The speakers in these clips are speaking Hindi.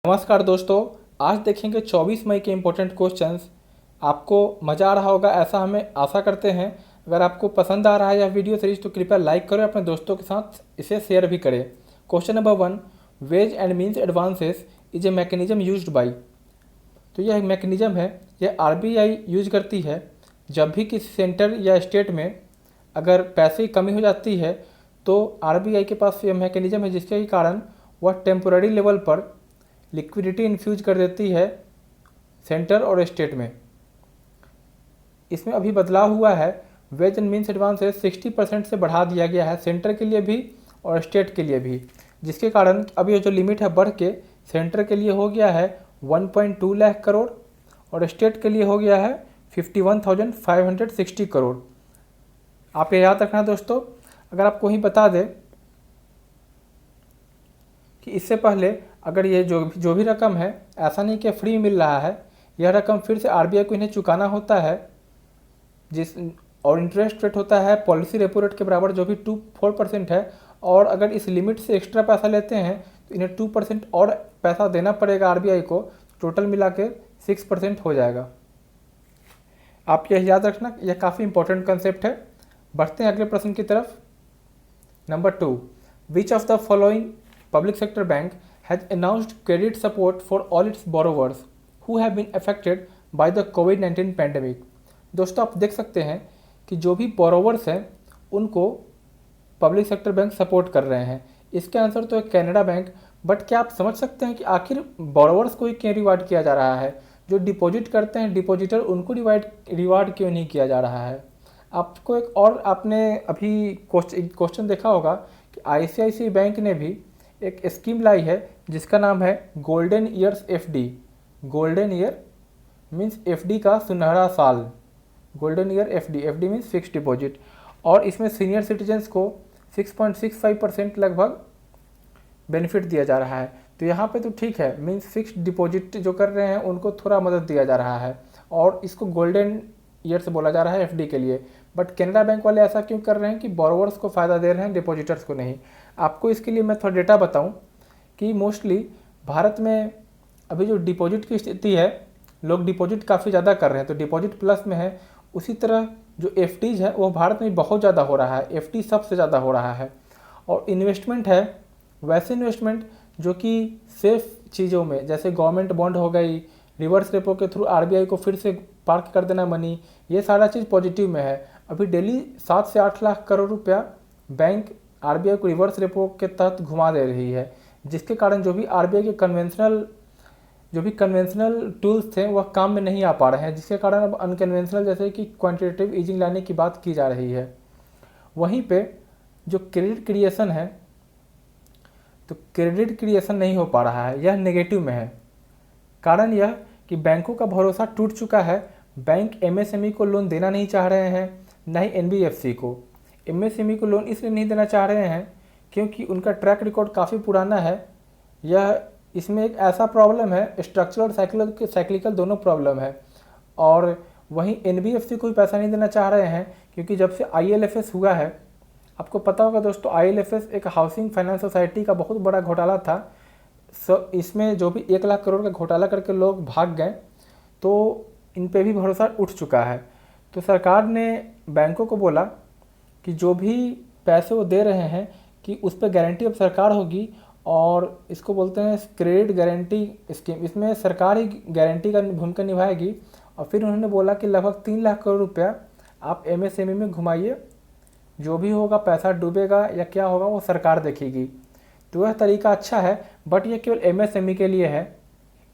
नमस्कार दोस्तों। आज देखेंगे 24 मई के इम्पोर्टेंट क्वेश्चंस। आपको मज़ा आ रहा होगा ऐसा हमें आशा करते हैं। अगर आपको पसंद आ रहा है यह वीडियो सीरीज तो कृपया लाइक करें, अपने दोस्तों के साथ इसे शेयर भी करें। Question number 1, ways and means advances is a mechanism used by. तो यह एक मैकेनिज्म है, यह आरबीआई यूज करती है जब भी किसी सेंटर या स्टेट में अगर पैसे की कमी हो जाती है तो आरबीआई के पास यह मैकेनिज्म है जिसके कारण वह टेम्पोररी लेवल पर लिक्विडिटी इन्फ्यूज कर देती है सेंटर और स्टेट में। इसमें अभी बदलाव हुआ है, वेज एंड मीन्स एडवांसेस 60% से बढ़ा दिया गया है सेंटर के लिए भी और स्टेट के लिए भी, जिसके कारण अब ये जो लिमिट है बढ़ के सेंटर के लिए हो गया है 1.2 लाख करोड़ और स्टेट के लिए हो गया है 51,560 करोड़। आप ये याद रखना दोस्तों। अगर आपको ही बता दें कि इससे पहले अगर ये जो भी रकम है, ऐसा नहीं कि फ्री मिल रहा है, यह रकम फिर से आरबीआई को इन्हें चुकाना होता है और इंटरेस्ट रेट होता है पॉलिसी रेपो रेट के बराबर जो भी 4% है। और अगर इस लिमिट से एक्स्ट्रा पैसा लेते हैं तो इन्हें 2% और पैसा देना पड़ेगा आरबीआई को, टोटल मिला के 6% हो जाएगा। आप यह याद रखना, यह काफ़ी इंपॉर्टेंट कंसेप्ट है। बढ़ते हैं अगले प्रश्न की तरफ। Number 2, which of the following public sector bank has announced credit support for all its borrowers who have been affected by the COVID-19 pandemic। दोस्तों आप देख सकते हैं कि जो भी बोरोवर्स हैं उनको पब्लिक सेक्टर बैंक सपोर्ट कर रहे हैं। इसका आंसर तो है कैनेडा बैंक। बट क्या आप समझ सकते हैं कि आखिर बोरोवर्स को ही क्यों रिवार्ड किया जा रहा है? जो डिपॉजिट करते हैं डिपॉजिटर, उनको रिवार्ड क्यों नहीं किया जा रहा है? आपको एक और आपने अभी क्वेश्चन देखा होगा कि आईसीआईसीआई बैंक ने भी एक स्कीम लाई है जिसका नाम है golden years FD. Golden year means FD का सुनहरा साल। Golden year FD, FD means fix deposit. और इसमें सीनियर सिटीजन्स को 6.65% लगभग बेनिफिट दिया जा रहा है। तो यहाँ पे तो ठीक है, मीन्स फिक्स डिपॉजिट जो कर रहे हैं उनको थोड़ा मदद दिया जा रहा है और इसको गोल्डन ईयर से बोला जा रहा है एफडी के लिए। बट कैनरा बैंक वाले ऐसा क्यों कर रहे हैं कि बोरोवर्स को फ़ायदा दे रहे हैं, डिपॉजिटर्स को नहीं? आपको इसके लिए मैं थोड़ा डेटा बताऊं कि मोस्टली भारत में अभी जो डिपॉजिट की स्थिति है, लोग डिपॉजिट काफ़ी ज़्यादा कर रहे हैं तो डिपॉजिट प्लस में है। उसी तरह जो एफडीज है वो भारत में बहुत ज़्यादा हो रहा है, एफडी सबसे ज़्यादा हो रहा है। और इन्वेस्टमेंट है वैसे इन्वेस्टमेंट जो कि सेफ चीज़ों में, जैसे गवर्नमेंट बॉन्ड हो गई, रिवर्स रेपो के थ्रू आरबीआई को फिर से पार्क कर देना मनी, ये सारा चीज़ पॉजिटिव में है। अभी डेली 7 से 8 लाख करोड़ रुपया बैंक आरबीआई को रिवर्स रेपो के तहत घुमा दे रही है, जिसके कारण जो भी आरबीआई के कन्वेंशनल टूल्स थे वह काम में नहीं आ पा रहे हैं, जिसके कारण अब अनकन्वेंशनल जैसे कि क्वांटिटेटिव ईजिंग लाने की बात की जा रही है। वहीं पे जो क्रेडिट क्रिएशन है, तो क्रेडिट क्रिएशन नहीं हो पा रहा है, यह नेगेटिव में है। कारण यह कि बैंकों का भरोसा टूट चुका है। बैंक एमएसएमई को लोन देना नहीं चाह रहे हैं, न ही एनबीएफसी को। एमएसएमई को लोन इसलिए नहीं देना चाह रहे हैं क्योंकि उनका ट्रैक रिकॉर्ड काफ़ी पुराना है। यह इसमें एक ऐसा प्रॉब्लम है, स्ट्रक्चरल और साइक्लिकल दोनों प्रॉब्लम है। और वहीं एनबीएफसी को भी पैसा नहीं देना चाह रहे हैं क्योंकि जब से आईएलएफएस हुआ है, आपको पता होगा दोस्तों, आईएलएफएस एक हाउसिंग फाइनेंस सोसाइटी का बहुत बड़ा घोटाला था। इसमें जो भी 1 लाख करोड़ का घोटाला करके लोग भाग गए, तो इन पे भी भरोसा उठ चुका है। तो सरकार ने बैंकों को बोला कि जो भी पैसे वो दे रहे हैं कि उस पर गारंटी अब सरकार होगी, और इसको बोलते हैं क्रेडिट गारंटी स्कीम। इसमें सरकार ही गारंटी का भूमिका निभाएगी। और फिर उन्होंने बोला कि लगभग 3 लाख करोड़ रुपया आप एमएसएमई में घुमाइए, जो भी होगा पैसा डूबेगा या क्या होगा वो सरकार देखेगी। तो यह तरीका अच्छा है, बट ये केवल एमएसएमई के लिए है।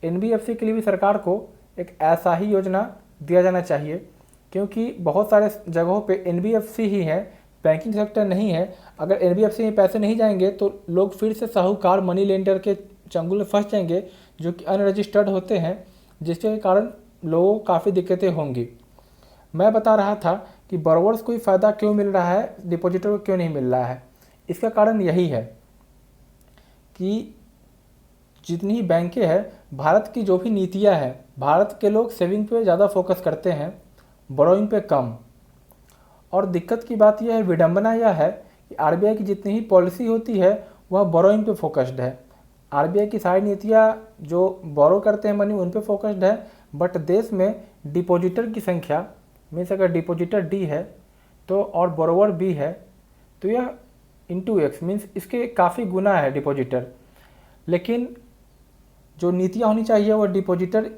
एनबीएफसी के लिए भी सरकार को एक ऐसा ही योजना दिया जाना चाहिए, क्योंकि बहुत सारे जगहों पे एनबीएफसी ही है, बैंकिंग सेक्टर नहीं है। अगर एनबीएफसी में पैसे नहीं जाएंगे तो लोग फिर से साहूकार मनी लेंडर के चंगुल में फंस जाएंगे, जो कि अनरजिस्टर्ड होते हैं, जिसके कारण लोगों को काफ़ी दिक्कतें होंगी। मैं बता रहा था कि बोरोवर्स को ही फ़ायदा क्यों मिल रहा है, डिपॉजिटर को क्यों नहीं मिल रहा है। इसका कारण यही है कि जितनी ही बैंकें हैं, भारत की जो भी नीतियां हैं, भारत के लोग सेविंग पे ज़्यादा फोकस करते हैं, बोरोइंग पे कम। और दिक्कत की बात यह है, विडंबना यह है कि आरबीआई की जितनी ही पॉलिसी होती है वह बोरोइंग पे फोकस्ड है। आरबीआई की सारी नीतियाँ जो बोरो करते हैं मनी उन पे फोकस्ड है, बट देश में डिपॉजिटर की संख्या मीन्स अगर डिपॉजिटर डी है तो और बोरोवर बी है तो यह इंटू एक्स मीन्स इसके काफ़ी गुना है डिपॉजिटर। लेकिन जो नीतियाँ होनी चाहिए वो डिपॉजिटर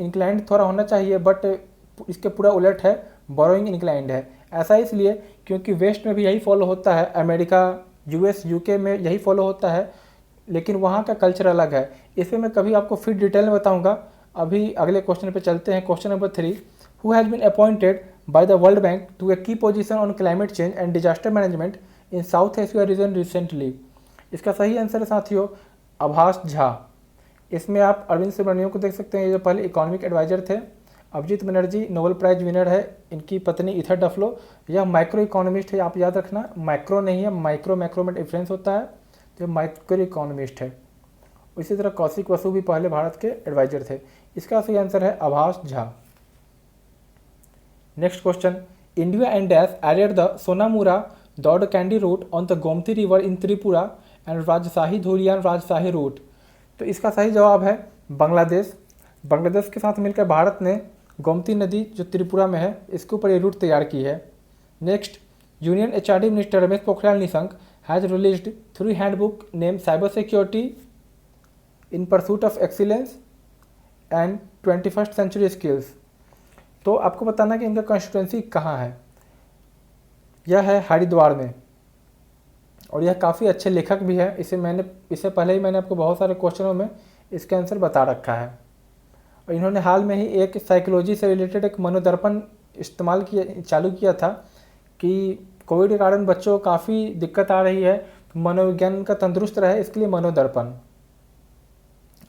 इंक्लाइंड थोड़ा होना चाहिए, बट इसके पूरा उलट है, बोरोइंग इंक्लाइंड है। ऐसा इसलिए क्योंकि वेस्ट में भी यही फॉलो होता है, अमेरिका, यूएस, यूके में यही फॉलो होता है, लेकिन वहाँ का कल्चर अलग है। इसे मैं कभी आपको फिर डिटेल में बताऊँगा। अभी अगले क्वेश्चन पे चलते हैं। Question number 3, who has been appointed by the World Bank to a key position on climate change and disaster management in South Asia region recently. इसका सही आंसर है साथियों आभास झा। इसमें आप अरविंद सुब्रमण्यम को देख सकते हैं, ये जो पहले इकोनॉमिक एडवाइजर थे। Abhijit Banerjee Nobel prize winner है, इनकी पत्नी इथर डफलो, यह माइक्रो इकोनॉमिस्ट है, आप याद रखना, माइक्रो नहीं है, माइक्रो में डिफरेंस होता है, तो माइक्रो इकोनॉमिस्ट है। इसी तरह कौशिक बसु भी पहले भारत के एडवाइजर थे। इसका सही आंसर है Abhas Jha. Next question, India and dash added the Sonamura Daudkandi route on the Gomati river in Tripura and Rajshahi Dhulian राजशाही रूट। तो इसका सही जवाब है बांग्लादेश। बांग्लादेश के साथ मिलकर भारत ने गोमती नदी जो त्रिपुरा में है इसके ऊपर ये रूट तैयार की है। Next, union HRD minister Ramesh Pokhriyal Nishank has released 3 handbook name cyber security in pursuit of excellence and 21st century skills. तो आपको बताना कि इनका कॉन्स्टिट्यूंसी कहाँ है। यह है हरिद्वार में और यह काफ़ी अच्छे लेखक भी है। इससे पहले ही मैंने आपको बहुत सारे क्वेश्चनों में इसका आंसर बता रखा है। और इन्होंने हाल में ही एक साइकोलॉजी से रिलेटेड एक मनोदर्पण चालू किया था कि कोविड के कारण बच्चों को काफ़ी दिक्कत आ रही है, मनोविज्ञान का तंदुरुस्त रहे इसके लिए मनोदर्पण।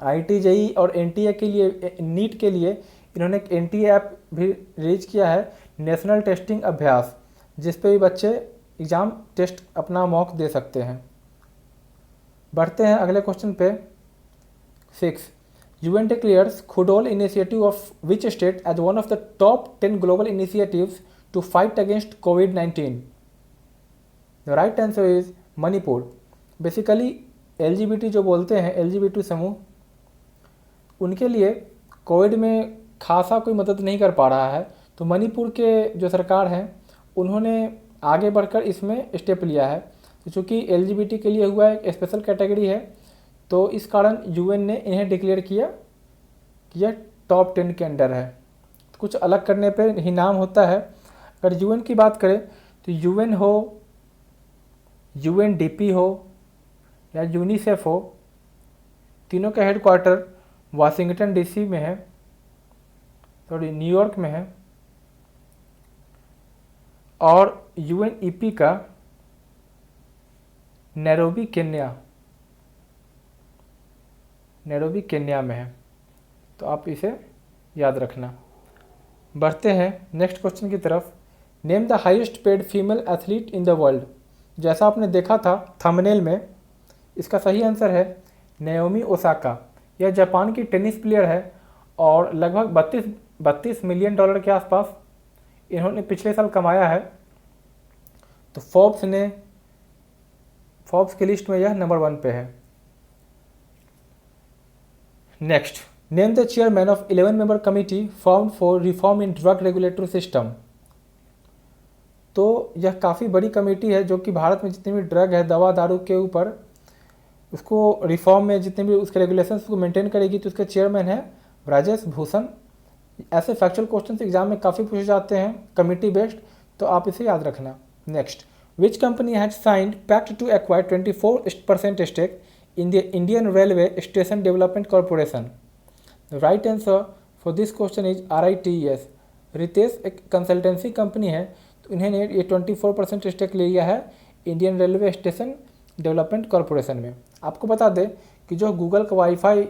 IIT JEE और NTA के लिए, नीट के लिए इन्होंने एक NTA ऐप भी रिलीज किया है, नेशनल टेस्टिंग अभ्यास, जिस पे भी बच्चे एग्ज़ाम टेस्ट अपना मॉक दे सकते हैं। बढ़ते हैं अगले क्वेश्चन पे। 6, UN declares Khudol initiative of which state as one of the top 10 global initiatives to fight against COVID. The right answer is Manipur. Basically LGBT जो बोलते हैं, LGBT समूह, उनके लिए कोविड में खासा कोई मदद नहीं कर पा रहा है, तो मणिपुर के जो सरकार हैं उन्होंने आगे बढ़कर इसमें स्टेप लिया है। तो चूँकि LGBT के लिए हुआ एक स्पेशल कैटेगरी है, तो इस कारण UN ने इन्हें डिक्लेयर किया कि यह टॉप 10 के अंडर है। तो कुछ अलग करने पे ही नाम होता है। अगर UN की बात करें तो UN हो, UNDP हो या यूनिसेफ हो, तीनों का हेडक्वार्टर वाशिंगटन DC में है, न्यूयॉर्क में है, और UNEP का नैरोबी केन्या में है। तो आप इसे याद रखना। बढ़ते हैं नेक्स्ट क्वेश्चन की तरफ। Name the highest paid female athlete in the world. जैसा आपने देखा था थंबनेल में, इसका सही आंसर है नाओमी ओसाका। यह जापान की टेनिस प्लेयर है और लगभग 32 मिलियन डॉलर के आसपास इन्होंने पिछले साल कमाया है। तो फोर्ब्स की लिस्ट में यह नंबर 1 पे है। Next, name the chairman of 11 member committee formed for reform in drug regulatory system. तो यह काफ़ी बड़ी कमेटी है जो कि भारत में जितनी भी ड्रग है, दवा दारू के ऊपर, उसको रिफॉर्म में जितने भी उसके रेगुलेशंस को मेंटेन करेगी। तो उसके चेयरमैन है राजेश भूषण। ऐसे फैक्चुअल क्वेश्चन एग्जाम में काफ़ी पूछे जाते हैं कमिटी बेस्ड, तो आप इसे याद रखना। Next, which company has signed pact to acquire 24% stake in the Indian railway station development corporation. The right answer for this question is RITES। RITES एक कंसल्टेंसी कंपनी है, तो इन्होंने ये 24% स्टेक ले लिया है Indian railway station development corporation में। आपको बता दें कि जो गूगल का वाईफाई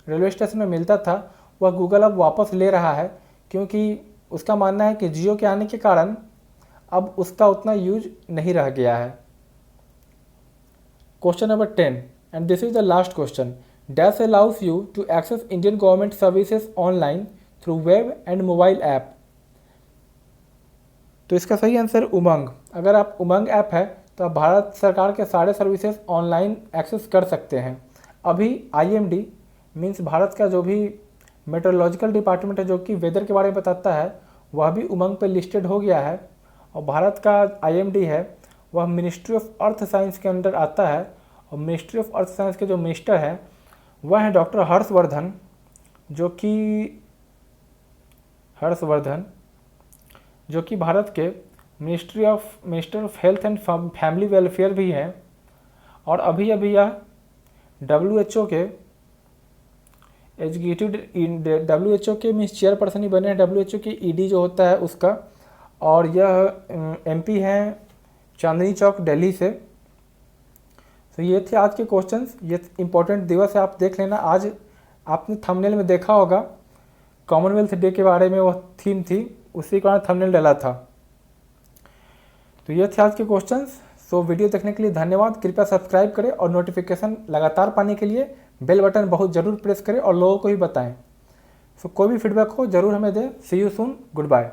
रेलवे स्टेशन में मिलता था वह गूगल अब वापस ले रहा है, क्योंकि उसका मानना है कि जियो के आने के कारण अब उसका उतना यूज नहीं रह गया है। Question number 10 and this is the last question. Dash allows you to access Indian government services online through web and mobile app. तो इसका सही आंसर उमंग। अगर आप उमंग ऐप है तो आप भारत सरकार के सारे सर्विसेज ऑनलाइन एक्सेस कर सकते हैं। अभी IMD मीन्स भारत का जो भी मेट्रोलॉजिकल डिपार्टमेंट है जो कि वेदर के बारे में बताता है, वह भी उमंग पे लिस्टेड हो गया है। और भारत का IMD है वह मिनिस्ट्री ऑफ अर्थ साइंस के अंडर आता है, और मिनिस्ट्री ऑफ अर्थ साइंस के जो मिनिस्टर हैं वह हैं डॉक्टर हर्षवर्धन, जो कि भारत के minister of health and family welfare भी हैं। और अभी यह WHO के WHO के मीन्स चेयरपर्सन ही बने हैं, WHO के ED जो होता है उसका। और यह MP हैं चांदनी चौक दिल्ली से। तो ये थे आज के क्वेश्चंस। ये इम्पोर्टेंट दिवस है, आप देख लेना। आज आपने थंबनेल में देखा होगा कॉमनवेल्थ डे के बारे में वह थीम थी, उसी कारण थंबनेल डाला था। तो ये थे आज के क्वेश्चंस। सो वीडियो देखने के लिए धन्यवाद। कृपया सब्सक्राइब करें और नोटिफिकेशन लगातार पाने के लिए बेल बटन बहुत ज़रूर प्रेस करें और लोगों को भी बताएं। सो कोई भी फीडबैक हो ज़रूर हमें दें। सी यू सून, गुड बाय।